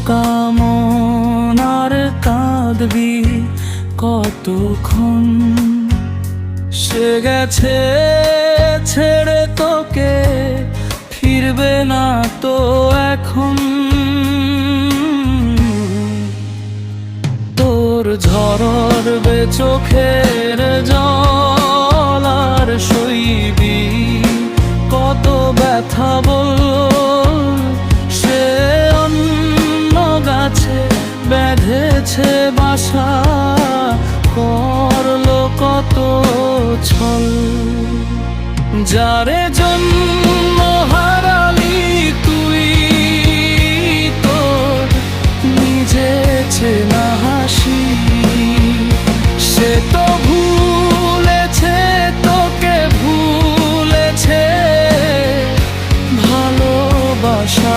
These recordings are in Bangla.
কামন আর কাঁদবি কতক্ষণ? সে গেছে ছেড়ে তোকে, ফিরবে না তো এখন। তোর ঝরবে চোখের জল আর সইবি কত ব্যথা বল? সে অন্য গাছে বেঁধেছে বাসা, করলো কত ছল। যারে জন্ম হারালি তুই, তোর নিজে চেনা হাসি, সে তো ভুলেছে তোকে, ভুলেছে ভালোবাসাবাসি।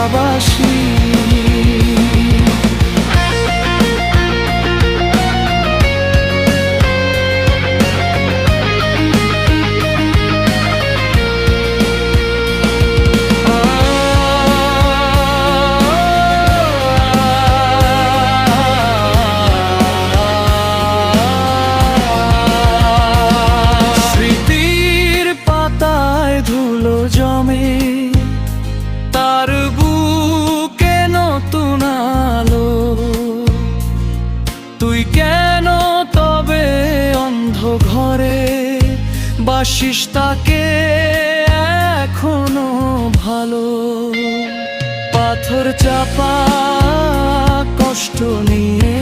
ধুলো জমে তার বুকে নতুন আলো, তুই কেন তবে অন্ধ ঘরে বাসিস তাকে এখনো ভালো? পাথর চাপা কষ্ট নিয়ে